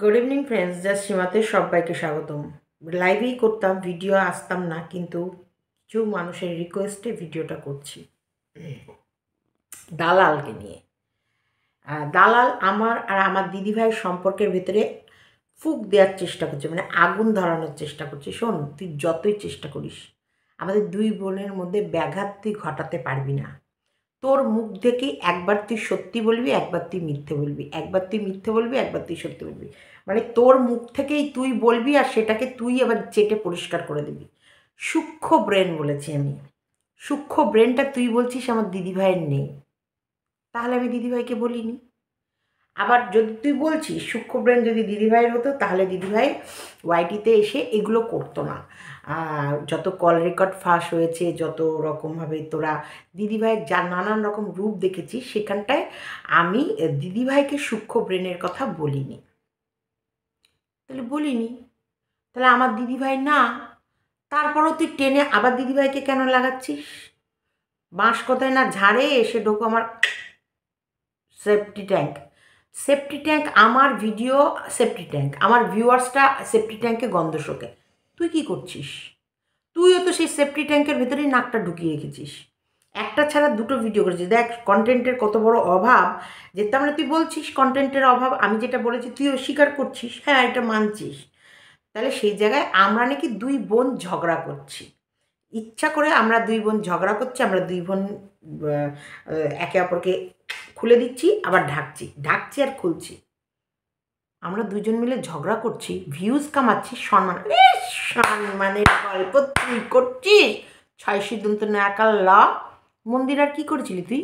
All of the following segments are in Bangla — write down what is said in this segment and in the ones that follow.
গুড ইভিনিং ফ্রেন্ডস, জাস্ট সীমাতে সবাইকে স্বাগতম। লাইভেই করতাম, ভিডিও আসতাম না, কিন্তু কিছু মানুষের রিকোয়েস্টে ভিডিওটা করছি দালালকে নিয়ে। দালাল আমার আর আমার দিদিভাইয়ের সম্পর্কের ভিতরে ফুঁক দেওয়ার চেষ্টা করছে, মানে আগুন ধরানোর চেষ্টা করছে। শোন, তুই যতই চেষ্টা করিস আমাদের দুই বোনের মধ্যে ব্যাঘাত তুই ঘটাতে পারবি না। তোর মুখ দেখে একবার তুই সত্যি বলবি, একবার তুই মিথ্যে বলবি, একবার তুই মিথ্যে বলবি, একবার তুই সত্যি বলবি। মানে তোর মুখ থেকেই তুই বলবি আর সেটাকে তুই আবার চেটে পরিষ্কার করে দিবি। সূক্ষ্ম ব্রেন বলেছি আমি। সূক্ষ্ম ব্রেনটা তুই বলছিস আমার দিদিভাইয়ের নেই, তাহলে আমি দিদিভাইকে বলিনি। আবার যদি তুই বলছিস সূক্ষ্ম ব্রেন যদি দিদিভাইয়ের হতো, তাহলে দিদিভাই ওয়াইটিতে এসে এগুলো করতো না। যত কল রেকর্ড ফাঁস হয়েছে, যত রকমভাবে তোরা দিদিভাইয়ের যা নানান রকম রূপ দেখেছিস, সেখানটায় আমি দিদিভাইকে সূক্ষ্ম ব্রেনের কথা বলিনি। তাহলে বলিনি, তাহলে আমার দিদিভাই না। তারপরও তুই টেনে আবার দিদিভাইকে কেন লাগাচ্ছিস? বাঁশ কোথায় না ঝাড়ে এসে ঢোকো আমার সেফটি ট্যাঙ্ক। সেফটি ট্যাঙ্ক আমার ভিডিও, সেফটি ট্যাঙ্ক আমার ভিউয়ার্সটা সেফটি ট্যাঙ্কে গন্ধ শোকে। তুই কি করছিস? তুইও তো সেই সেফটি ট্যাঙ্কের ভেতরেই নাকটা ঢুকিয়ে রেখেছিস। একটা ছাড়া দুটো ভিডিও করেছিস। দেখ কন্টেন্টের কত বড় অভাব, যে তার মানে তুই বলছিস কন্টেন্টের অভাব। আমি যেটা বলেছি তুইও স্বীকার করছিস, হ্যাঁ এটা মানছিস। তাহলে সেই জায়গায় আমরা নাকি দুই বোন ঝগড়া করছি। ইচ্ছা করে আমরা দুই বোন ঝগড়া করছি, আমরা দুই বোন একে অপরকে খুলে দিচ্ছি, আবার ঢাকছি আর খুলছি। আমরা দুজন মিলে ঝগড়া করছি, ভিউজ কামাচ্ছি, সম্মান। সম্মানের গল্প তুই করছিস? ছয় সিদ্ধান্ত নাকাল ল। মন্দিরার কি করেছিলি তুই?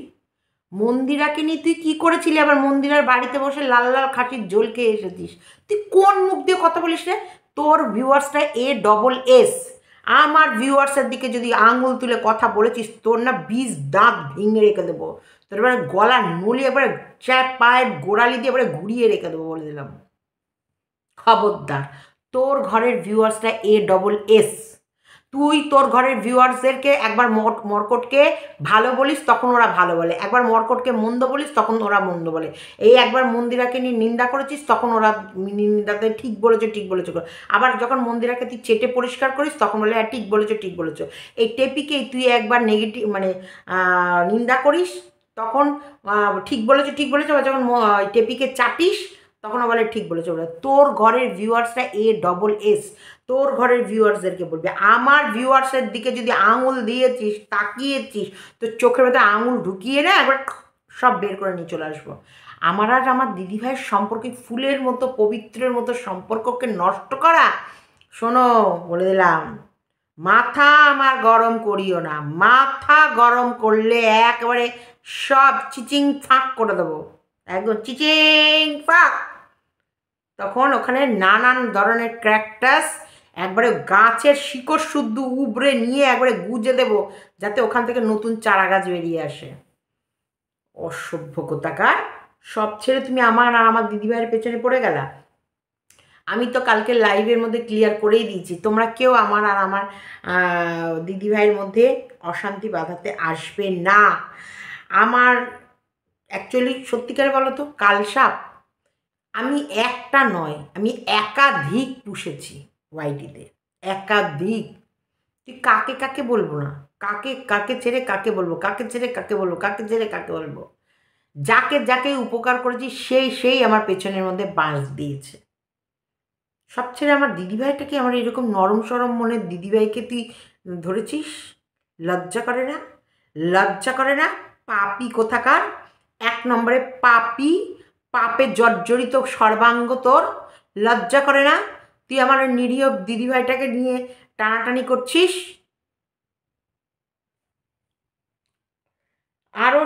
মন্দিরাকে নিয়ে তুই কী করেছিলি? আবার মন্দিরার বাড়িতে বসে লাল লাল খাঁটির ঝোল খেয়ে এসেছিস। তুই কোন মুখ দিয়ে কথা বলিস রে? তোর ভিউয়ার্সটা ASS। আমার ভিউয়ার্সের দিকে যদি আঙুল তুলে কথা বলেছিস, তোর না 20 দাঁত ভেঙে রেখে দেবো। তোর এবারে গলা নলি একবারে পায়ের গোড়ালি দিয়ে এবারে ঘুরিয়ে রেখে দেবো বলে দিলাম। খবরদার, তোর ঘরের ভিউয়ার্সটা ASS। তুই তোর ঘরের ভিউয়ার্সদেরকে একবার মর্কটকে ভালো বলিস, তখন ওরা ভালো বলে। একবার মর্কটকে মন্দ বলিস, তখন ওরা মন্দ বলে। এই একবার মন্দিরাকে নিয়ে নিন্দা করেছিস, তখন ওরা নিন্দাতে ঠিক বলেছো ঠিক বলেছো। আবার যখন মন্দিরাকে তুই চেটে পরিষ্কার করিস, তখন বলে হ্যাঁ ঠিক বলেছো ঠিক বলেছো। এই টেপিকেই তুই একবার নেগেটিভ মানে নিন্দা করিস, তখন ঠিক বলেছো ঠিক বলেছো। আবার যখন টেপিকে চাটিস, তখনও বলে ঠিক বলেছো বলে। তোর ঘরের ভিউয়ার্সটা ASS। তোর ঘরের ভিউয়ার্সদেরকে বলবি। আমার ভিউয়ার্সের দিকে যদি আঙুল দিয়েছিস, তাকিয়েছিস, তো চোখের ভেতরে আঙুল ঢুকিয়ে না একবার সব বের করে নিয়ে চলে আসবো। আমার আর আমার দিদিভাইয়ের সম্পর্কে ফুলের মতো পবিত্রের মতো সম্পর্ককে নষ্ট করা, শোনো বলে দিলাম, মাথা আমার গরম করিও না। মাথা গরম করলে একেবারে সব চিচিং ফাঁক করে দেবো, একদম চিচিং ফাঁক। তখন ওখানে নানান ধরনের ক্র্যাকটাস একবারে গাছের শিকড় শুদ্ধ উবড়ে নিয়ে একবারে গুজে দেব, যাতে ওখান থেকে নতুন চারা গাছ বেরিয়ে আসে। অসভ্য কোথাকার। সব ছেড়ে তুমি আমার আর আমার দিদিভাইয়ের পেছনে পড়ে গেলা। আমি তো কালকে লাইভের মধ্যে ক্লিয়ার করেই দিয়েছি, তোমরা কেউ আমার আর আমার দিদিভাইয়ের মধ্যে অশান্তি বাঁধাতে আসবে না। আমার অ্যাকচুয়ালি সত্যিকারে বলো তো, কালসাপ আমি একটা নয়, আমি একাধিক পুষেছি ওয়াইটিতে, একাধিক। তুই কাকে কাকে বলবো না, কাকে কাকে ছেড়ে কাকে বলবো, কাকে ছেড়ে কাকে বলবো, কাকে ছেড়ে কাকে বলবো। যাকে যাকে উপকার করেছি সেই আমার পেছনের মধ্যে বাঁশ দিয়েছে। সব ছেড়ে আমার দিদিভাইটাকে, আমার এরকম নরম সরম মনের দিদিভাইকে তুই ধরেছিস। লজ্জা করে না? লজ্জা করে না? পাপী কোথাকার। এক নম্বরে পাপী, পাপে জর্জরিত সর্বাঙ্গ তোর। লজ্জা করে না? তুই আমার নিরীহ দিদিভাইটাকে নিয়ে টানাটানি করছিস। আরও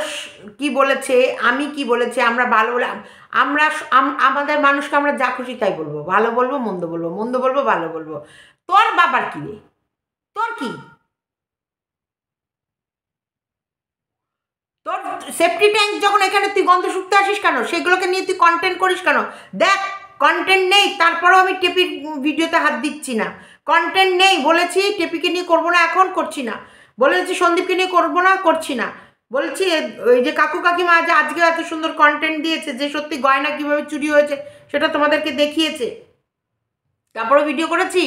কি বলেছে, আমি কি বলেছি, আমরা ভালো বলে আমরা আমাদের মানুষকে আমরা যা খুশি তাই বলবো, ভালো বলবো মন্দ বলবো, মন্দ বলবো ভালো বলবো। তোর বাবার কি রে? তোর কি? তোর সেফটি ট্যাঙ্ক যখন এখানে তুই গন্ধ শুকতে আসিস কেন? সেগুলোকে নিয়ে তুই কন্টেন্ট করিস কেন? দেখ কন্টেন্ট নেই, তারপরেও আমি টেপির ভিডিওতে হাত দিচ্ছি না। কন্টেন্ট নেই বলেছি, টেপিকে নিয়ে করবো না, এখন করছি না। বলেছি সন্দীপকে নিয়ে করবো না, করছি না। বলছি ওই যে কাকু কাকিমা যে আজকে এত সুন্দর কন্টেন্ট দিয়েছে যে সত্যি গয়না কিভাবে চুরি হয়েছে সেটা তোমাদেরকে দেখিয়েছে, তারপরে ভিডিও করেছি।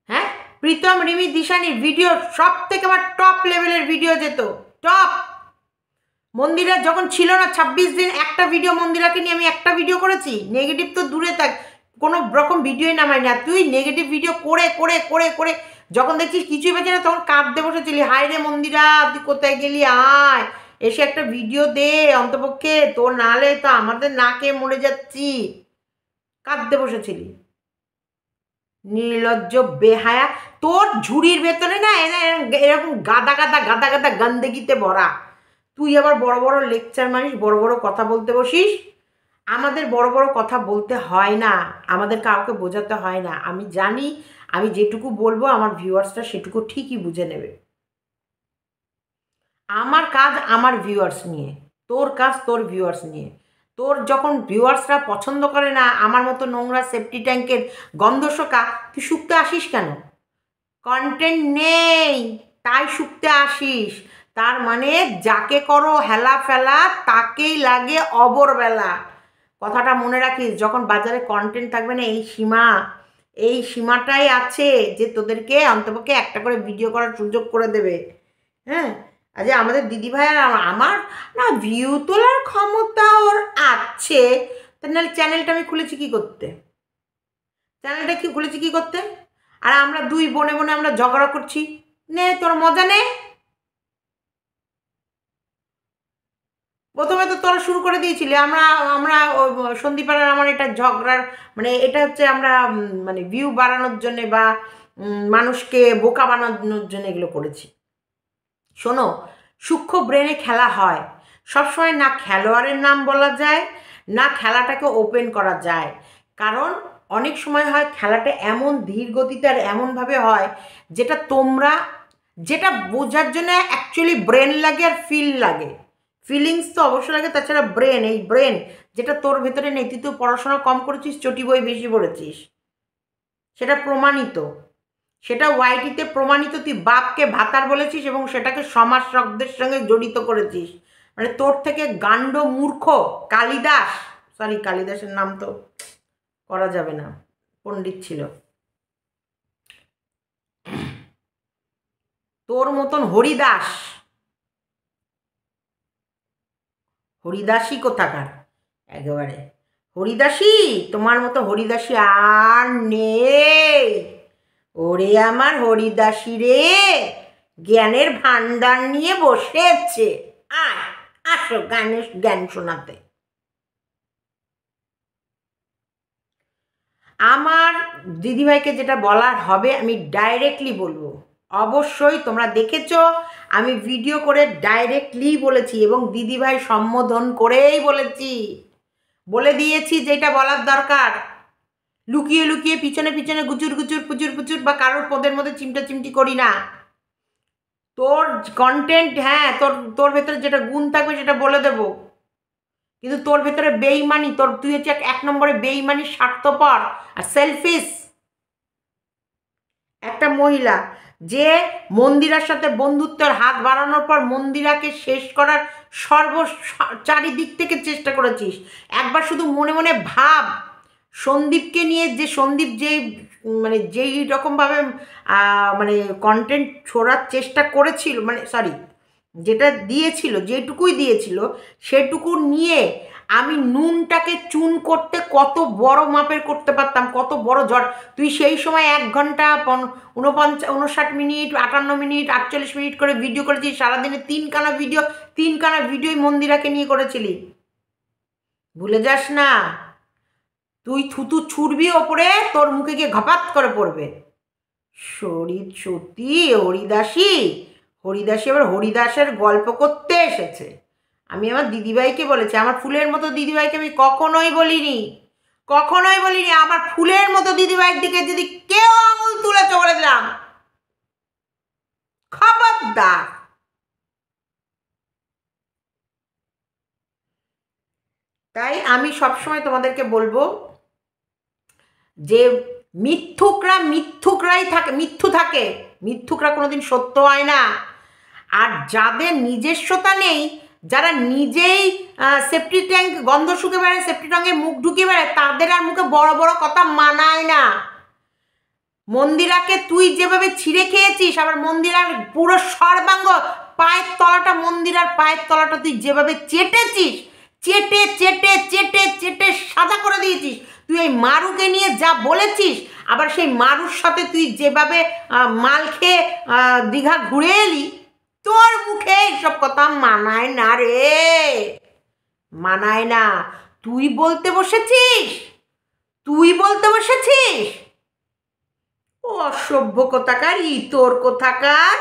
হ্যাঁ, প্রীতম রিমি দিশানির ভিডিও সব থেকে আমার টপ লেভেলের ভিডিও যেত, টপ। মন্দিরা যখন ছিল না 26 দিন একটা ভিডিও মন্দিরাকে নিয়ে আমি একটা ভিডিও করেছি, নেগেটিভ তো দূরে থাক, কোনো রকম ভিডিওই নামাই না। তুই নেগেটিভ ভিডিও করে করে করে করে যখন দেখছিস কিছুই পাচ্ছি না তখন কাঁদতে বসেছিলি, হায় রে মন্দিরা তুই কোথায় গেলি, আয় এসে একটা ভিডিও দে অন্তপক্ষে, তোর নালে তো আমাদের নাকে মরে যাচ্ছি, কাঁদতে বসেছিলি। নির্লজ্জ বেহায়া, তোর ঝুড়ির ভেতরে না এরকম গাদা গাদা গাদা গাদা গন্দেগিতে ভরা। তুই আবার বড় বড় লেকচার মানিস, বড় বড় কথা বলতে বসিস। আমাদের বড় বড় কথা বলতে হয় না, আমাদের কাউকে বোঝাতে হয় না। আমি জানি আমি যেটুকু বলবো আমার ভিউয়ার্সরা সেটুকু ঠিকই বুঝে নেবে। আমার কাজ আমার ভিউয়ার্স নিয়ে, তোর কাজ তোর ভিউয়ার্স নিয়ে। তোর যখন ভিউয়ার্সরা পছন্দ করে না আমার মতো নোংরা সেফটি ট্যাঙ্কের গন্ধ শোকা, তুই শুকতে আসিস কেন? কন্টেন্ট নেই তাই শুকতে আসিস, তার মানে যাকে করো হেলা ফেলা তাকেই লাগে অবরবেলা। কথাটা মনে রাখিস, যখন বাজারে কন্টেন্ট থাকবে না এই সীমাটাই আছে যে তোদেরকে অন্তপক্ষে একটা করে ভিডিও করার সুযোগ করে দেবে। হ্যাঁ, আজ আমাদের দিদিভাই আর আমার না ভিউ তোলার ক্ষমতা ওর আছে, তা নাহলে চ্যানেলটা আমি খুলেছি কী করতে, চ্যানেলটা কি খুলেছি কী করতে? আর আমরা দুই বোনে বোনে আমরা ঝগড়া করছি, নে তোর মজা নে। প্রথমে তো তোরা শুরু করে দিয়েছিলি, আমরা আমরা সন্দীপার আমার এটা ঝগড়ার মানে এটা হচ্ছে আমরা মানে ভিউ বাড়ানোর জন্যে বা মানুষকে বোকা বানানোর জন্য এগুলো করেছি। শোনো, সূক্ষ্ম ব্রেনে খেলা হয় সবসময়, না খেলোয়াড়ের নাম বলা যায় না খেলাটাকে ওপেন করা যায়। কারণ অনেক সময় হয় খেলাটা এমন ধীর গতিতে আর এমনভাবে হয় যেটা তোমরা যেটা বোঝার জন্য অ্যাকচুয়ালি ব্রেন লাগে আর ফিল লাগে, ফিলিংস তো অবশ্যই লাগে, তাছাড়া ব্রেন, এই ব্রেন যেটা তোর ভেতরে নেই। তুই তো পড়াশোনা কম করেছিস, চটি বই বেশি পড়েছিস, সেটা প্রমাণিত, সেটা ওয়াইটিতে প্রমাণিত। তুই বাপকে ভাতার বলেছিস এবং সেটাকে সমাজ শব্দের সঙ্গে জড়িত করেছিস। মানে তোর থেকে গাণ্ড মূর্খ কালিদাস, সরি কালিদাসের নাম তো করা যাবে না, পণ্ডিত ছিল, তোর মতন হরিদাস, হরিদাসী কোথাকার একেবারে, হরিদাসী তোমার মতো হরিদাসী আর নেই। ওরে আমার হরিদাসী রে, জ্ঞানের ভান্ডার নিয়ে বসেছে, আয় আসো গানের জ্ঞান শোনাতে। আমার দিদিভাইকে যেটা বলার হবে আমি ডাইরেক্টলি বলবো। অবশ্যই তোমরা দেখেছো আমি ভিডিও করে ডাইরেক্টলি বলেছি এবং দিদিভাই সম্বোধন করেই বলেছি, বলে দিয়েছি যেটা বলার দরকার। লুকিয়ে লুকিয়ে পিছনে পিছনে গুচুর গুচুর পুচুর পুচুর বা কারোর পদের মধ্যে চিমটা চিমটি করি না। তোর কন্টেন্ট, হ্যাঁ তোর তোর ভেতরে যেটা গুণ থাকবে সেটা বলে দেবো, কিন্তু তোর ভেতরে বেইমানি, তুই হচ্ছে এক নম্বরে বেইমানি, স্বার্থপর আর সেলফিশ একটা মহিলা, যে মন্দিরার সাথে বন্ধুত্বের হাত বাড়ানোর পর মন্দিরাকে শেষ করার চারিদিক থেকে চেষ্টা করেছিস। একবার শুধু মনে মনে ভাব, সন্দীপকে নিয়ে যে সন্দীপ মানে যেই রকমভাবে মানে কন্টেন্ট ছোড়ার চেষ্টা করেছিল, মানে সরি যেটা দিয়েছিল যেটুকুই দিয়েছিল সেটুকু নিয়ে আমি নুনটাকে চুন করতে কত বড় মাপের করতে পারতাম, কত বড় ঝড়। তুই সেই সময় 1 ঘন্টা 59 মিনিট 58 মিনিট 48 মিনিট করে ভিডিও করেছিস, সারাদিনে 3খানা ভিডিওই মন্দিরাকে নিয়ে করেছিলি, ভুলে যাস না। তুই থুতু ছুটবি ওপরে, তোর মুখে গিয়ে ঘপাত করে পড়বে। শরীর সত্যি হরিদাসী, হরিদাসী আবার হরিদাসের গল্প করতে এসেছে। আমি আমার দিদিভাইকে বলেছি, আমার ফুলের মতো দিদিভাইকে আমি কখনোই বলিনি, কখনোই বলিনি। আমার ফুলের মতো দিদিভাইয়ের দিকে যদি কেউ আঙুল তুলেছে বলে দিলাম খবরদার। তাই আমি সবসময় তোমাদেরকে বলবো যে মিথ্যুকরা মিথ্যুকরাই থাকে, মিথ্যুকরা কোনোদিন সত্য হয় না। আর যাদের নিজস্বতা নেই, যারা নিজেই সেফটি ট্যাঙ্ক গন্ধ শুকে বেড়ায়, সেফটি ট্যাঙ্কে মুখ ঢুকিয়ে বেড়ায়, তাদের আর মুখে বড় বড় কথা মানায় না। মন্দিরাকে তুই যেভাবে ছিঁড়ে খেয়েছিস, আবার মন্দিরার পুরো সর্বাঙ্গ পায়ের তলাটা, মন্দিরার পায়ের তলাটা তুই যেভাবে চেটেছিস, চেটে চেটে চেটে চেটে সাদা করে দিয়েছিস। তুই এই মারুকে নিয়ে যা বলেছিস, আবার সেই মারুর সাথে তুই যেভাবে মাল খেয়ে দীঘা ঘুরে এলি, তোর মুখে এইসব কথা মানায় না রে, মানায় না। তুই বলতে বসেছিস, তুই বলতে বসেছিস। অসভ্য কোথাকার, ইতর কোথাকার,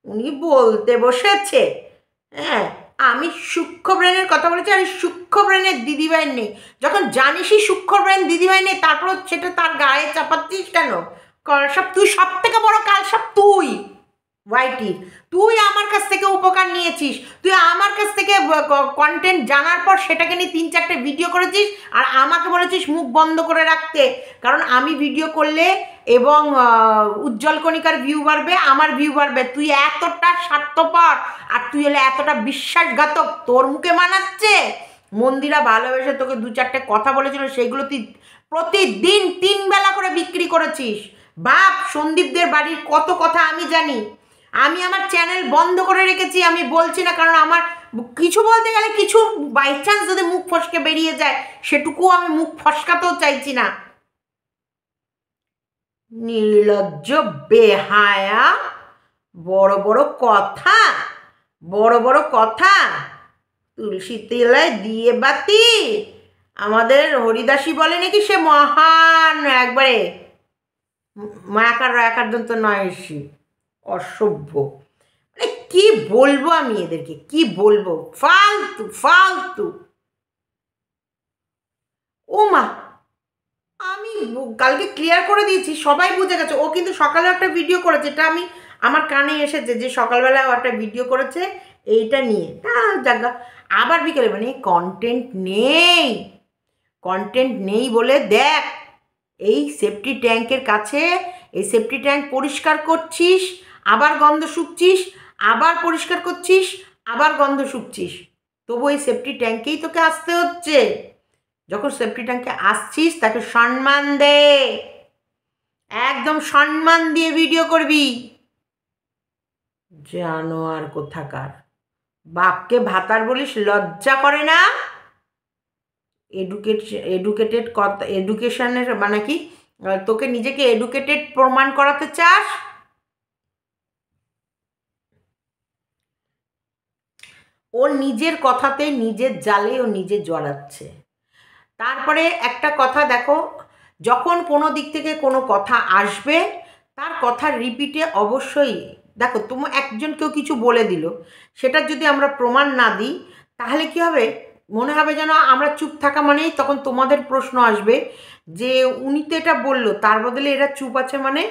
উনি বলতে বসেছে। হ্যাঁ, আমি সূক্ষ্ম ব্রেনের কথা বলেছি, আমি সূক্ষ্ম ব্রেনের দিদিভাই নেই। যখন জানিসই সূক্ষ্ম ব্রেন দিদিভাই নেই, তারপর সেটা তার গায়ে চাপাচ্ছিস কেন? কালসাপ, তুই সব থেকে বড় কালসাপ তুই ওয়াইটি। তুই আমার কাছ থেকে উপকার নিয়েছিস, তুই আমার কাছ থেকে কন্টেন্ট জানার পর সেটাকে নিয়ে 3-4টে ভিডিও করেছিস, আর আমাকে বলেছিস মুখ বন্ধ করে রাখতে, কারণ আমি ভিডিও করলে এবং উজ্জ্বল কণিকার ভিউ বাড়বে, আমার ভিউ বাড়বে। তুই এতটা স্বার্থপর, আর তুই হলে এতটা বিশ্বাসঘাতক, তোর মুখে মানাচ্ছে। মন্দিরা ভালোবেসে তোকে 2-4টে কথা বলেছিল, সেইগুলো তুই প্রতিদিন 3 বেলা করে বিক্রি করেছিস। বাপ, সন্দীপদের বাড়ির কত কথা আমি জানি। আমি আমার চ্যানেল বন্ধ করে রেখেছি, আমি বলছি না, কারণ আমার কিছু বলতে গেলে কিছু বাই চান্স যদি মুখ ফসকে বেরিয়ে যায়, সেটুকুও আমি মুখ ফসকাতেও চাইছি না। নির্লজ্জ, বেহায়া, বড় বড় কথা, বড় বড় কথা। তুলসী তলায় দিয়ে বাতি, আমাদের হরিদাসী বলে নাকি সে মহান একবারে মায়াকার দন্ত নয় এসি। অসভ্য, মানে কি বলবো আমি এদেরকে, কি বলবো, ফালতু ফালতু। ও মা, আমি কালকে ক্লিয়ার করে দিয়েছি, সবাই বুঝে গেছে। ও কিন্তু সকালে একটা ভিডিও করেছে, এটা আমি আমার কানে এসেছে যে সকালবেলা ও একটা ভিডিও করেছে এইটা নিয়ে, তা জায়গা আবার বিকেলে, মানে কন্টেন্ট নেই, কন্টেন্ট নেই বলে দেখ, এই সেফটি ট্যাঙ্কের কাছে, এই সেফটি ট্যাঙ্ক পরিষ্কার করছিস, আবার গন্ধ শুকছিস, আবার পরিষ্কার করছিস, আবার গন্ধ শুকছিস, তবু এই সেফটি ট্যাঙ্কেই তোকে আসতে হচ্ছে। যখন সেফটি ট্যাঙ্কে আসছিস তাকে সম্মান দে, একদম সম্মান দিয়ে ভিডিও করবি। জানোয়ার কোথাকার, বাপকে ভাতার বলিস, লজ্জা করে না? এডুকেটেড কথা, এডুকেশনের মানে কি, তোকে নিজেকে এডুকেটেড প্রমাণ করাতে চাস? ও নিজের কথাতে, নিজের জালে ও নিজে জড়াচ্ছে। তারপরে একটা কথা দেখো, যখন কোনো দিক থেকে কোনো কথা আসবে, তার কথার রিপিটে অবশ্যই দেখো, তোমার একজন কেউ কিছু বলে দিল, সেটার যদি আমরা প্রমাণ না দিই, তাহলে কি হবে, মনে হবে যেন আমরা চুপ থাকা মানেই তখন তোমাদের প্রশ্ন আসবে যে উনি তো এটা বললো, তার বদলে এরা চুপ আছে, মানে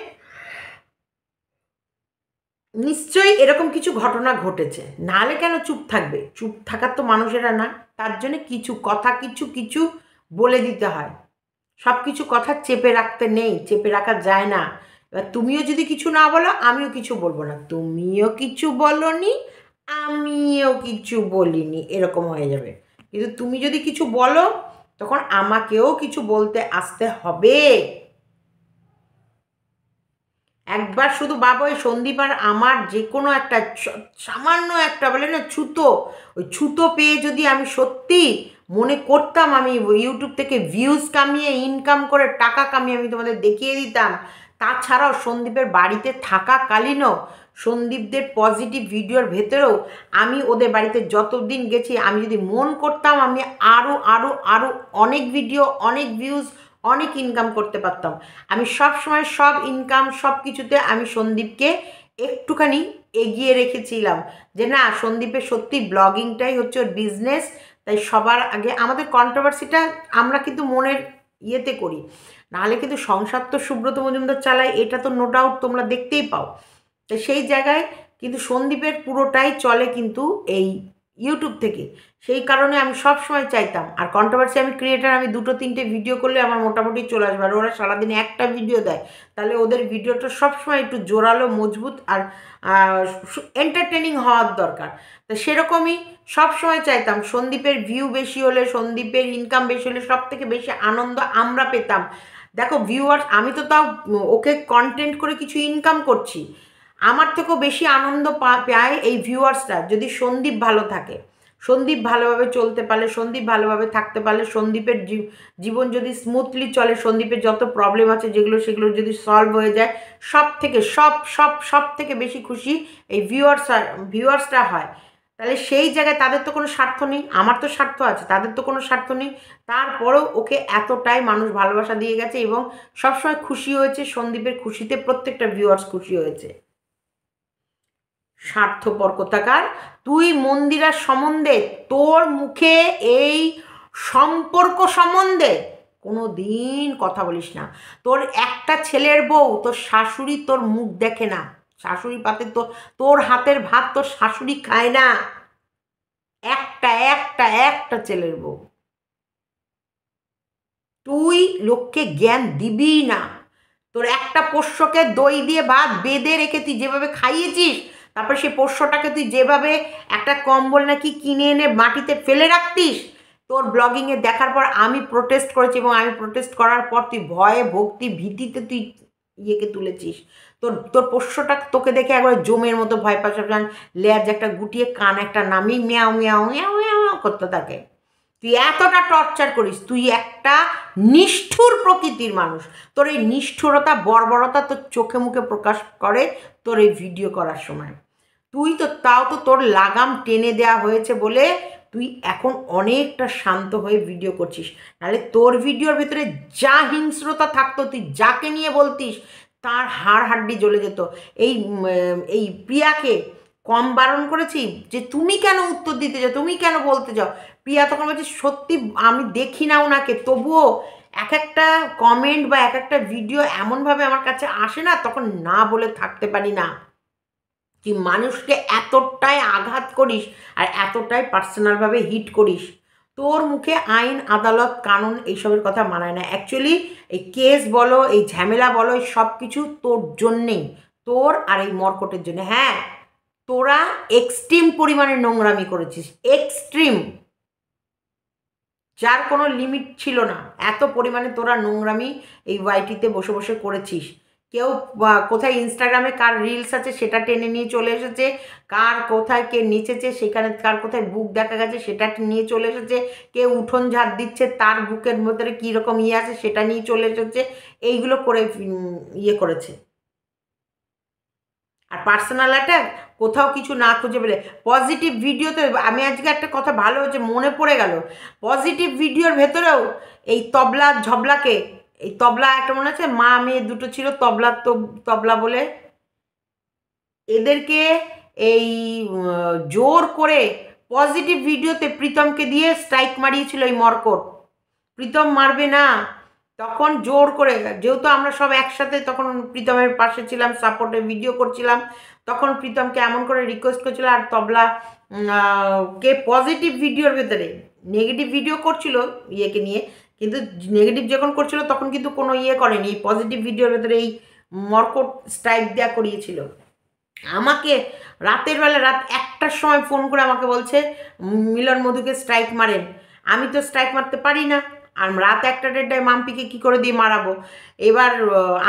নিশ্চয়ই এরকম কিছু ঘটনা ঘটেছে, নাহলে কেন চুপ থাকবে? চুপ থাকার তো মানুষেরা না, তার জন্য কিছু কথা কিছু কিছু বলে দিতে হয়। সব কিছু কথা চেপে রাখতে নেই, চেপে রাখা যায় না। এবার তুমিও যদি কিছু না বলো, আমিও কিছু বলবো না, তুমিও কিছু বলনি, আমিও কিছু বলিনি, এরকম হয়ে যাবে। কিন্তু তুমি যদি কিছু বলো, তখন আমাকেও কিছু বলতে আসতে হবে। একবার শুধু বাবা, ওই সন্দীপ আর আমার যে কোনো একটা সামান্য একটা বলে না ছুতো, ওই ছুতো পেয়ে যদি আমি সত্যি মনে করতাম আমি ইউটিউব থেকে ভিউজ কামিয়ে ইনকাম করে টাকা কামিয়ে আমি তোমাদের দেখিয়ে দিতাম। তাছাড়াও সন্দীপের বাড়িতে থাকাকালীনও, সন্দীপদের পজিটিভ ভিডিওর ভেতরেও আমি ওদের বাড়িতে যতদিন গেছি, আমি যদি মন করতাম, আমি আরও আরও আরও অনেক ভিডিও, অনেক ভিউজ, অনেক ইনকাম করতে পারতাম। আমি সব সময় সব ইনকাম সব কিছুতে আমি সন্দীপকে একটুখানি এগিয়ে রেখেছিলাম, যে না, সন্দীপের সত্যি ব্লগিংটাই হচ্ছে ওর বিজনেস। তাই সবার আগে আমাদের কন্ট্রোভার্সিটা আমরা কিন্তু মনের ইয়েতে করি, নাহলে কিন্তু সংসার তো সুব্রত মজুমদার চালায়, এটা তো নো ডাউট তোমরা দেখতেই পাও। তো সেই জায়গায় কিন্তু সন্দীপের পুরোটাই চলে কিন্তু এই ইউটিউব থেকে। সেই কারণে আমি সব সময় চাইতাম, আর কন্ট্রোভার্সি আমি ক্রিয়েটার, আমি 2-3টে ভিডিও করলে আমার মোটামুটি চলে আসবে। আর ওরা সারাদিনে একটা ভিডিও দেয়, তাহলে ওদের ভিডিওটা সবসময় একটু জোরালো, মজবুত আর এন্টারটেনিং হওয়ার দরকার। তো সেরকমই সবসময় চাইতাম সন্দীপের ভিউ বেশি হলে, সন্দীপের ইনকাম বেশি হলে সব থেকে বেশি আনন্দ আমরা পেতাম। দেখো ভিউয়ার্স, আমি তো তাও ওকে কন্টেন্ট করে কিছু ইনকাম করছি, আমার থেকেও বেশি আনন্দ পায় এই ভিউয়ার্সরা যদি সন্দীপ ভালো থাকে, সন্দীপ ভালোভাবে চলতে পারলে, সন্দীপ ভালোভাবে থাকতে পারলে, সন্দীপের জীবন যদি স্মুথলি চলে, সন্দীপের যত প্রবলেম আছে যেগুলো সেগুলো যদি সলভ হয়ে যায়, সব থেকে বেশি খুশি এই ভিউয়ার্সরা হয়। তাহলে সেই জায়গায় তাদের তো কোনো স্বার্থ নেই, আমার তো স্বার্থ আছে, তাদের তো কোনো স্বার্থ নেই। তারপরেও ওকে এতটাই মানুষ ভালোবাসা দিয়ে গেছে এবং সবসময় খুশি হয়েছে, সন্দীপের খুশিতে প্রত্যেকটা ভিউয়ার্স খুশি হয়েছে। স্বার্থপর কোথাকার, তুই মন্দিরার সম্বন্ধে, তোর মুখে এই সম্পর্ক সম্বন্ধে কোনো দিন কথা বলিস না। তোর একটা ছেলের বউ, তোর শাশুড়ি তোর মুখ দেখে না, শাশুড়ি পাতে তোর হাতের ভাত তোর শাশুড়ি খায় না। একটা ছেলের বউ, তুই লোককে জ্ঞান দিবি না। তোর একটা পোষ্যকে দই দিয়ে ভাত বেঁধে রেখে তুই যেভাবে খাইয়েছিস, তারপরে সেই পোষ্যটাকে তুই যেভাবে একটা কম্বল নাকি কিনে এনে মাটিতে ফেলে রাখতিস, তোর ব্লগিংয়ে দেখার পর আমি প্রোটেস্ট করেছি এবং আমি প্রোটেস্ট করার পর তুই ভয়ে ভক্তি ভীতিতে তুই ইয়েকে তুলেছিস। তোর তোর পোষ্যটা তোকে দেখে একবার জমের মতো ভয় পাচ্ছে, লেজ একটা গুটিয়ে কান একটা নামিয়ে মিয়াও মিয়াও মিয়াও মিয়াও করতে থাকে। তুই এতটা টর্চার করিস, তুই একটা নিষ্ঠুর প্রকৃতির মানুষ। তোর এই নিষ্ঠুরতা, বর্বরতা তোর চোখে মুখে প্রকাশ করে তোর এই ভিডিও করার সময়। তুই তো তাও তো তোর লাগাম টেনে দেওয়া হয়েছে বলে তুই এখন অনেকটা শান্ত হয়ে ভিডিও করছিস, নাহলে তোর ভিডিওর ভিতরে যা হিংস্রতা থাকতো, তুই যাকে নিয়ে বলতিস তার হাড় হাড্ডি জ্বলে যেত। এই প্রিয়াকে কম বারণ করেছি যে তুমি কেন উত্তর দিতে যাও, তুমি কেন বলতে যাও? প্রিয়া তখন বলছে সত্যি আমি দেখি না ওনাকে, তবুও এক একটা কমেন্ট বা এক একটা ভিডিও এমনভাবে আমার কাছে আসে না, তখন না বলে থাকতে পারি না। তুই মানুষকে এতটাই আঘাত করিস আর এতটাই পার্সোনালভাবে হিট করিস, তোর মুখে আইন আদালত কানুন এইসবের কথা মানায় না। অ্যাকচুয়ালি এই কেস বলো, এই ঝামেলা বলো, এই সব কিছু তোর জন্যেই, তোর আর এই মর্কটের জন্য। হ্যাঁ, তোরা এক্সট্রিম পরিমাণে নোংরামি করেছিস, এক্সট্রিম, যার কোনো লিমিট ছিল না। এত পরিমাণে তোরা নোংরামি এই ওয়াইটিতে বসে বসে করেছিস। কেউ কোথায় ইনস্টাগ্রামে কার রিলস আছে সেটা টেনে নিয়ে চলে এসেছে, কার কোথায় কে নেচেছে সেখানে, কার কোথায় বুক দেখা গেছে সেটা নিয়ে চলে এসেছে, কেউ উঠোন ঝাড় দিচ্ছে তার বুকের মধ্যে কীরকম ইয়ে আছে সেটা নিয়ে চলে এসেছে, এইগুলো করে ইয়ে করেছে। আর পার্সোনাল অ্যাটাক কোথাও কিছু না খুঁজে পেলে পজিটিভ ভিডিওতে, আমি আজকে একটা কথা ভালো হচ্ছে মনে পড়ে গেল, পজিটিভ ভিডিওর ভেতরেও এই তবলা ঝবলাকে, এই তবলা একটা মনে আছে মা মেয়ে দুটো ছিল তবলা, তবলা বলে, এদেরকে এই জোর করে পজিটিভ ভিডিওতে প্রীতমকে দিয়ে স্ট্রাইক মারিয়েছিল এই মর্কট। প্রীতম মারবে না, তখন জোর করে, যেহেতু আমরা সব একসাথে তখন প্রীতমের পাশে ছিলাম, সাপোর্টে ভিডিও করছিলাম, তখন প্রীতমকে এমন করে রিকোয়েস্ট করছিল। আর তবলা কে পজিটিভ ভিডিওর ভেতরে নেগেটিভ ভিডিও করছিল ইয়েকে নিয়ে, কিন্তু নেগেটিভ যখন করছিল তখন কিন্তু কোনো ইয়ে করেনি, পজিটিভ ভিডিওর ভেতরে এই মর্কট স্ট্রাইক দেওয়া করিয়েছিল। আমাকে রাতের বেলা, রাত 1টার সময় ফোন করে আমাকে বলছে মিলন মধুকে স্ট্রাইক মারেন। আমি তো স্ট্রাইক মারতে পারি না, আর রাত 1টা-1:30টায় মাম্পিকে কী করে দিয়ে মারাবো। এবার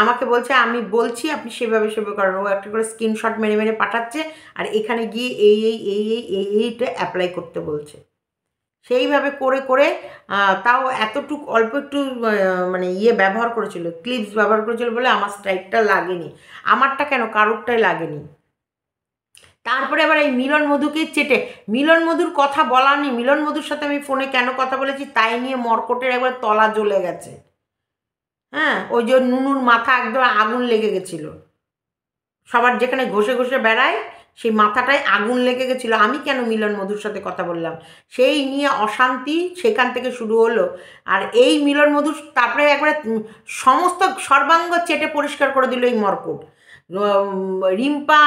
আমাকে বলছে আমি বলছি আপনি সেভাবে করেন। ও একটা করে স্ক্রিনশট মেরে মেরে পাঠাচ্ছে আর এখানে গিয়ে এইটা অ্যাপ্লাই করতে বলছে। সেইভাবে করে করে তাও এতটুকু অল্প একটু মানে ইয়ে ব্যবহার করেছিল, ক্লিপস ব্যবহার করেছিল বলে আমার স্ট্রাইকটা লাগেনি। আমারটা কেন, কারোরটাই লাগেনি। তারপরে আবার এই মিলন মধুকে চেটে, মিলন মধুর কথা বলা নেই, মিলন মধুর সাথে আমি ফোনে কেন কথা বলেছি তাই নিয়ে মর্কটের একবার তলা জ্বলে গেছে। হ্যাঁ, ওই যে নুনুর মাথা একদম আগুন লেগে গেছিল, সবার যেখানে ঘষে ঘষে বেড়ায় সেই মাথাটায় আগুন লেগে গেছিলো, আমি কেন মিলন মধুর সাথে কথা বললাম, সেই নিয়ে অশান্তি সেখান থেকে শুরু হলো। আর এই মিলন মধুর তারপরে একবারে সমস্ত সর্বাঙ্গ চেটে পরিষ্কার করে দিল এই মর্কট। রিম্পা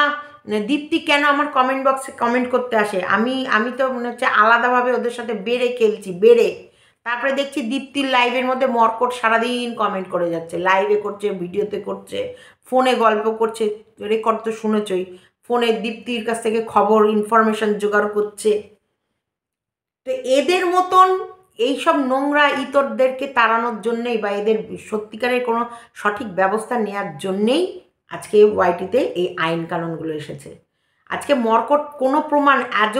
দীপ্তি কেন আমার কমেন্ট বক্সে কমেন্ট করতে আসে? আমি তো মনে হচ্ছে আলাদাভাবে ওদের সাথে বেড়ে খেলছি, বেড়ে। তারপরে দেখছি দীপ্তির লাইভের মধ্যে মর্কট সারাদিন কমেন্ট করে যাচ্ছে, লাইভে করছে, ভিডিওতে করছে, ফোনে গল্প করছে, রেকর্ড তো শুনেছই, ফোনে দীপ্তির কাছ থেকে খবর ইনফরমেশন জোগাড় করছে। তো এদের মতন এইসব নোংরা ইতরদেরকে তাড়ানোর জন্যেই বা এদের সত্যিকারের কোনো সঠিক ব্যবস্থা নেওয়ার জন্যেই আজকে ওয়াইটিতে এই আইন কানুনগুলো এসেছে। আজকে মর্কট কোনো প্রমাণ আজ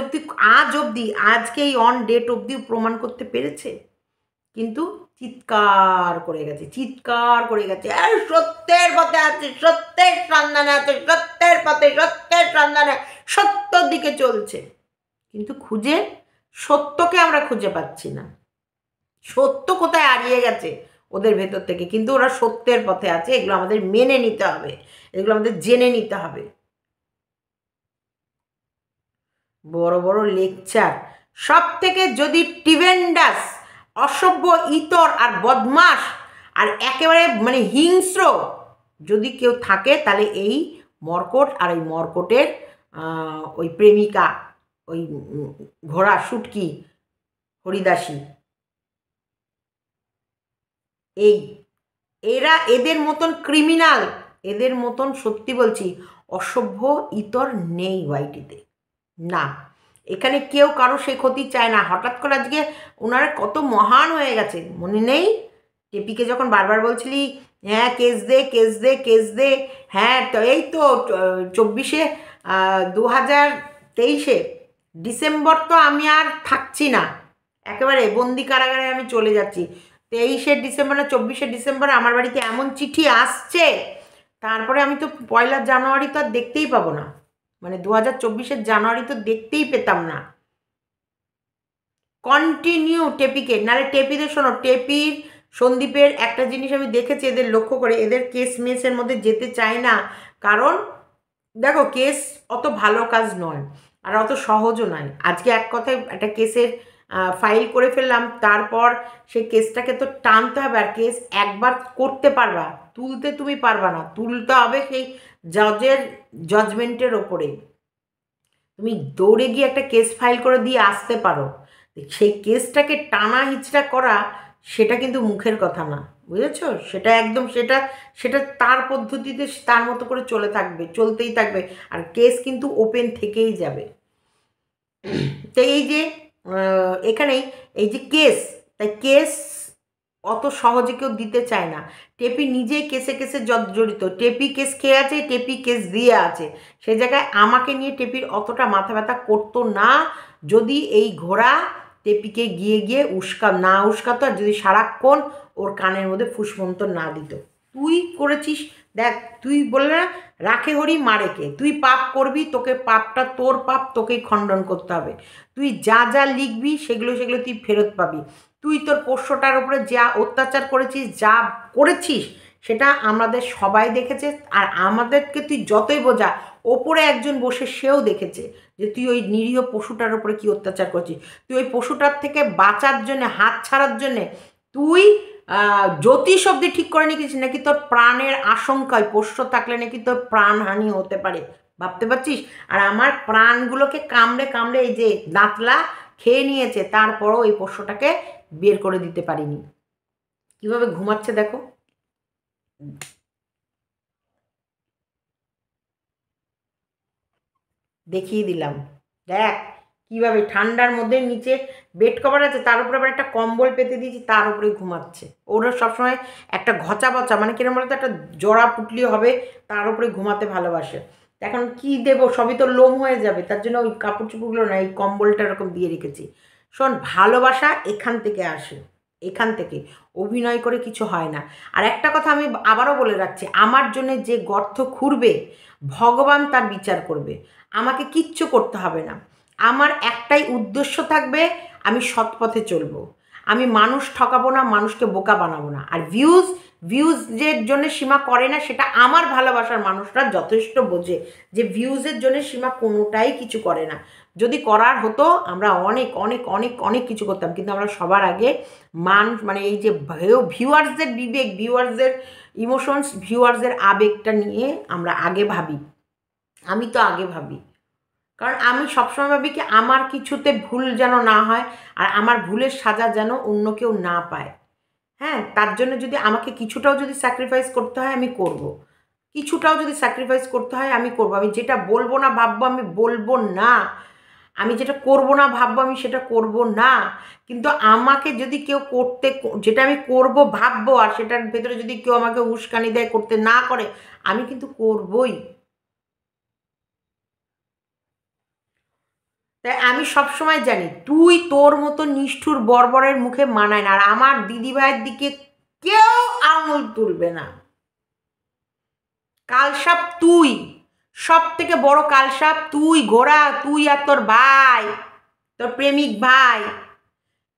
অবধি আজকে এই অন ডেট অবধি প্রমাণ করতে পেরেছে, কিন্তু চিৎকার করে গেছে, চিৎকার করে গেছে, আর সত্যের পথে আছে, সত্যের সন্ধানে আছে, সত্যের পথে, সত্যের সন্ধানে, সত্যর দিকে চলছে, কিন্তু সত্যকে আমরা খুঁজে পাচ্ছি না। সত্য কোথায় হারিয়ে গেছে ওদের ভেতর থেকে, কিন্তু ওরা সত্যের পথে আছে। এগুলো আমাদের মেনে নিতে হবে, এগুলো আমাদের জেনে নিতে হবে। বড় বড় লেকচার, সব থেকে যদি টিভেন্ডাস, অসভ্য, ইতর আর বদমাস আর একেবারে মানে হিংস্র যদি কেউ থাকে, তাহলে এই মর্কট আর এই মর্কটের ওই প্রেমিকা, ওই ঘোড়া শুটকি হরিদাসী, এদের মতন ক্রিমিনাল, এদের মতন সত্যি বলছি অসভ্য ইতর নেই ওয়াইটিতে, না। এখানে কেউ কারো সে ক্ষতি চায় না। হঠাৎ করে আজকে ওনারা কত মহান হয়ে গেছে মনে নেই? টেপিকে যখন বারবার বলছিলি হ্যাঁ কেস দে, কেস দে, কেস দে, হ্যাঁ তো এই তো 24 2023 ডিসেম্বর তো আমি আর থাকছি না, একেবারে বন্দি কারাগারে আমি চলে যাচ্ছি। 23 ডিসেম্বর না 24 ডিসেম্বর আমার বাড়িতে এমন চিঠি আসছে, তারপরে আমি তো 1 জানুয়ারি তো আর দেখতেই পাবো না, মানে 2024 জানুয়ারি তো দেখতেই পেতাম না। কন্টিনিউ টেপিকে, নাহলে টেপিদের শোনো, টেপির সন্দীপের একটা জিনিস আমি দেখেছি, এদের লক্ষ্য করে এদের কেস মেসের মধ্যে যেতে চায় না, কারণ দেখো কেস অত ভালো কাজ নয় আর অত সহজও নয়। আজকে এক কথায় একটা কেসের ফাইল করে ফেললাম, তারপর সেই কেসটাকে তো টানতে হবে, আর কেস একবার করতে পারবা, তুলতে তুমি পারবা না, তুলতে হবে সেই জজের জাজমেন্টের ওপরে। তুমি দৌড়ে গিয়ে একটা কেস ফাইল করে দিয়ে আসতে পারো, সেই কেসটাকে টানা হিচড়া করা সেটা কিন্তু মুখের কথা না, বুঝেছো? সেটা একদম সেটা তার পদ্ধতিতে তার মতো করে চলতেই থাকবে, আর কেস কিন্তু ওপেন থেকেই যাবে। তো এই যে এখানেই এই যে তাই কেস অত সহজে কেউ দিতে চায় না। টেপি নিজেই কেসে জড়িত, টেপি কেস খেয়ে আছে, টেপি কেস দিয়ে আছে, সেই জায়গায় আমাকে নিয়ে টেপির অতটা মাথা ব্যথা করতো না যদি এই ঘোড়া টেপিকে গিয়ে উস্কাতো, আর যদি সারাক্ষণ ওর কানের মধ্যে ফুসমন্তর না দিত। তুই করেছিস, দেখ তুই বললে না রাখে হরি মারে কে, তুই পাপ করবি, তোকে পাপটা তোর পাপ তোকেই খণ্ডন করতে হবে। তুই যা লিখবি সেগুলো তুই ফেরত পাবি। তুই তোর পোষ্যটার উপরে যা অত্যাচার করেছিস, যা করেছিস, সেটা আমাদের সবাই দেখেছে, আর আমাদেরকে তুই যতই বোঝা, ওপরে একজন বসে সেও দেখেছে যে তুই ওই নিরীহ পশুটার উপরে কি অত্যাচার করছিস। তুই ওই পশুটার থেকে বাঁচার জন্যে, হাত ছাড়ার জন্যে তুই জ্যোতিষ অবধি ঠিক করে নিয়েছিস নাকি তোর প্রাণের আশঙ্কায়, পোষ্য থাকলে নাকি তোর প্রাণহানি হতে পারে, ভাবতে পারছিস? আর আমার প্রাণগুলোকে কামড়ে এই যে দাঁতলা খেয়ে নিয়েছে, তারপরও এই পোষ্যটাকে বের করে দিতে পারিনি। কিভাবে ঘুমাচ্ছে দেখো, দেখিয়ে দিলাম, দেখ কীভাবে ঠান্ডার মধ্যে নিচে বেড কভার আছে, তার উপরে আবার একটা কম্বল পেতে দিয়েছি, তার উপরে ঘুমাচ্ছে। ওরা সবসময় একটা ঘচা বচা, মানে কিরম বলতো, একটা জড়া পুটলি হবে, তার উপরে ঘুমাতে ভালোবাসে। এখন কি দেবো, সবই তো লোম হয়ে যাবে, তার জন্য ওই কাপড় চুপড়গুলো না, এই কম্বলটা এরকম দিয়ে রেখেছি। শোন, ভালোবাসা এখান থেকে আসে, এখান থেকে, অভিনয় করে কিছু হয় না। আর একটা কথা আমি আবারও বলে রাখছি, আমার জন্য যে গর্ত খুঁড়বে ভগবান তার বিচার করবে, আমাকে কিচ্ছু করতে হবে না। আমার একটাই উদ্দেশ্য থাকবে, আমি সৎ পথে চলবো, আমি মানুষ ঠকাবো না, মানুষকে বোকা বানাবো না। আর ভিউজের জন্য সীমা করে না, সেটা আমার ভালোবাসার মানুষরা যথেষ্ট বোঝে যে ভিউজের জন্য সীমা কোনোটাই কিছু করে না। যদি করার হতো আমরা অনেক অনেক অনেক অনেক কিছু করতাম, কিন্তু আমরা সবার আগে মানে এই যে ভিউয়ার্সদের বিবেক, ভিউয়ার্সদের ইমোশনস, ভিউয়ার্সদের আবেগটা নিয়ে আমরা আগে ভাবি। আমি তো আগে ভাবি, কারণ আমি সবসময় ভাবি কি আমার কিছুতে ভুল যেন না হয়, আর আমার ভুলের সাজা যেন অন্য কেউ না পায়। হ্যাঁ, তার জন্য যদি আমাকে কিছুটাও যদি স্যাক্রিফাইস করতে হয় আমি করব। কিছুটাও যদি স্যাক্রিফাইস করতে হয় আমি করব। আমি যেটা বলবো না ভাববো আমি বলবো না। আমি যেটা করব না ভাববো আমি সেটা করব না। কিন্তু আমাকে যদি কেউ করতে, যেটা আমি করব ভাববো, আর সেটার ভেতরে যদি কেউ আমাকে উস্কানি দেয় করতে না করে, আমি কিন্তু করবই। তাই আমি সবসময় জানি তুই তোর মতো নিষ্ঠুর বর্বরের মুখে মানায় না, আর আমার দিদিভাইয়ের দিকে কেউ আঙুল তুলবে না। কালসাপ তুই, সব থেকে বড় কালসাপ তুই, ঘোড়া তুই আর তোর ভাই, তোর প্রেমিক ভাই।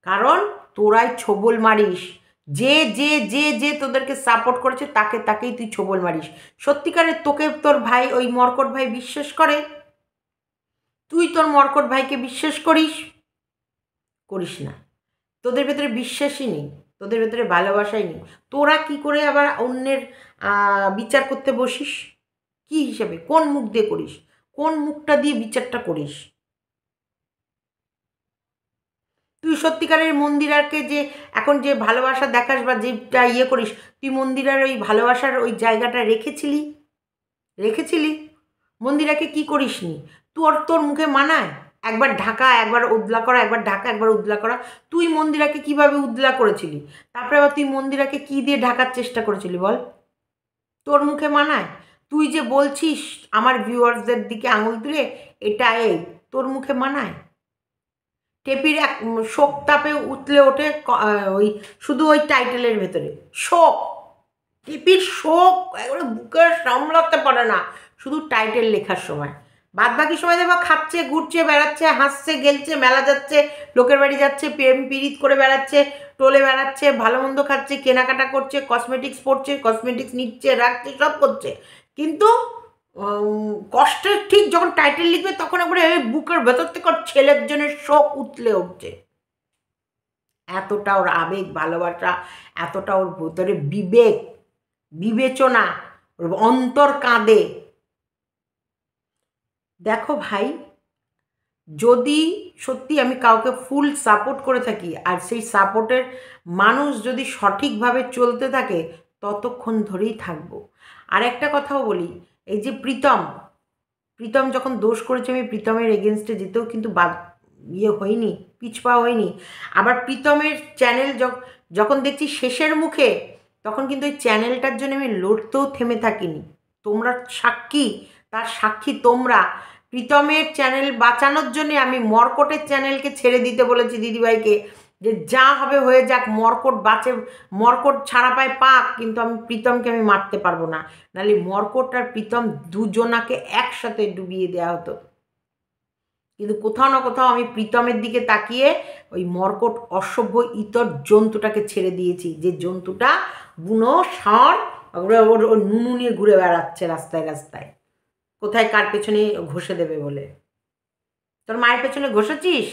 কারণ তোরাই ছোবল মারিস, যে যে যে যে তোদেরকে সাপোর্ট করেছে তাকে তাকেই তুই ছোবল মারিস। সত্যিকারের তোকে তোর ভাই ওই মর্কট ভাই বিশ্বাস করে? তুই তোর মর্কট ভাইকে বিশ্বাস করিস? করিস না। তোদের ভেতরে বিশ্বাসই নেই, তোদের ভেতরে ভালোবাসাই নেই। তোরা কি করে আবার অন্যের বিচার করতে বসিস? কি হিসেবে, কোন মুখ দিয়ে করিস? কোন মুখটা দিয়ে বিচারটা করিস? তুই সত্যিকারের মন্দিরাকে যে এখন যে ভালোবাসা দেখাস বা যেটা ইয়ে করিস, তুই মন্দিরার ওই ভালোবাসার ওই জায়গাটা রেখেছিলি? রেখেছিলি? মন্দিরাকে কি করিসনি? তোর তোর মুখে মানায় একবার ঢাকা একবার উদলা করা, একবার ঢাকা একবার উদলা করা? তুই মন্দিরাকে কিভাবে উদলা করেছিলি? তারপরে আবার তুই মন্দিরাকে কি দিয়ে ঢাকার চেষ্টা করেছিলি বল? তোর মুখে মানায়? তুই যে বলছিস আমার ভিউয়ার্সদের দিকে আঙুল তুলে, এটা এই তোর মুখে মানায়? টেপির এক শোক তাপে উতলে ওঠে ওই শুধু ওই টাইটেলের ভেতরে শোক। টেপির শোক এগুলো বুকে সামলাতে পারে না শুধু টাইটেল লেখার সময়। বাদ বাকি সময় দেখো খাচ্ছে, ঘুরছে, বেড়াচ্ছে, হাসছে, গেলছে, মেলা যাচ্ছে, লোকের বাড়ি যাচ্ছে, প্রেম পীড়িত করে বেড়াচ্ছে, টোলে বেড়াচ্ছে, ভালো মন্দ খাচ্ছে, কেনাকাটা করছে, কসমেটিক্স পরছে, কসমেটিক্স নিচ্ছে, রাখছে, সব করছে। কিন্তু কষ্টের ঠিক যখন টাইটেল লিখবে তখন একবারে বুকের ভেতর থেকে ওর ছেলের জন্য শোক উতলে উঠছে। এতটা ওর আবেগ ভালোবাসা, এতটা ওর ভেতরে বিবেক বিবেচনা, ওর অন্তর কাঁদে। দেখো ভাই, যদি সত্যি আমি কাউকে ফুল সাপোর্ট করে থাকি আর সেই সাপোর্টের মানুষ যদি সঠিকভাবে চলতে থাকে ততক্ষণ ধরেই থাকবো। আর একটা কথাও বলি, এই যে প্রীতম, প্রীতম যখন দোষ করেছে আমি প্রীতমের এগেনস্টে যেতেও কিন্তু ইয়ে হয়নি, পিছপা হয়নি। আবার প্রীতমের চ্যানেল যখন দেখছি শেষের মুখে, তখন কিন্তু ওই চ্যানেলটার জন্য আমি লড়তেও থেমে থাকিনি। তোমরা সাক্ষী, তার সাক্ষী তোমরা। প্রীতমের চ্যানেল বাঁচানোর জন্যে আমি মর্কটের চ্যানেলকে ছেড়ে দিতে বলেছি দিদিভাইকে, যে যা হবে হয়ে যাক, মর্কট বাঁচে, মর্কট ছাড়া পায় পাক, কিন্তু আমি প্রীতমকে আমি মারতে পারবো না। নাহলে মর্কট আর প্রীতম দুজনাকে একসাথে ডুবিয়ে দেওয়া হতো। কিন্তু কোথাও না কোথাও আমি প্রীতমের দিকে তাকিয়ে ওই মর্কট অসভ্য ইতর জন্তুটাকে ছেড়ে দিয়েছি, যে জন্তুটা বুনো ষাঁড় ওর নুনু নিয়ে ঘুরে বেড়াচ্ছে রাস্তায় রাস্তায়, কোথায় কার পেছনে ঘষে দেবে বলে। তোর মায়ের পেছনে ঘষেছিস?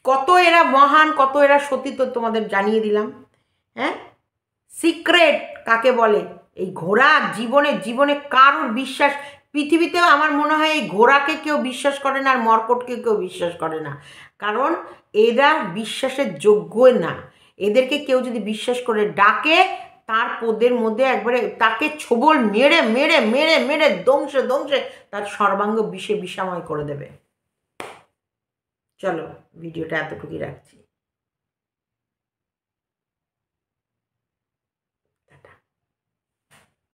কত এরা মহান, কত এরা সতী তো তোমাদের জানিয়ে দিলাম। হ্যাঁ, সিক্রেট কাকে বলে? এই ঘোড়া জীবনে জীবনে কারোর বিশ্বাস, পৃথিবীতেও আমার মনে হয় এই ঘোড়াকে কেউ বিশ্বাস করে না, আর মর্কটকে কেউ বিশ্বাস করে না। কারণ এরা বিশ্বাসের যোগ্যই না। এদেরকে কেউ যদি বিশ্বাস করে ডাকে, তার পদের মধ্যে একবারে তাকে ছোবল মেরে মেরে মেরে মেরে দংশে দংশে তার সর্বাঙ্গ বিষে বিষাময় করে দেবে। চলো, ভিডিওটা এতটুকুই রাখছি।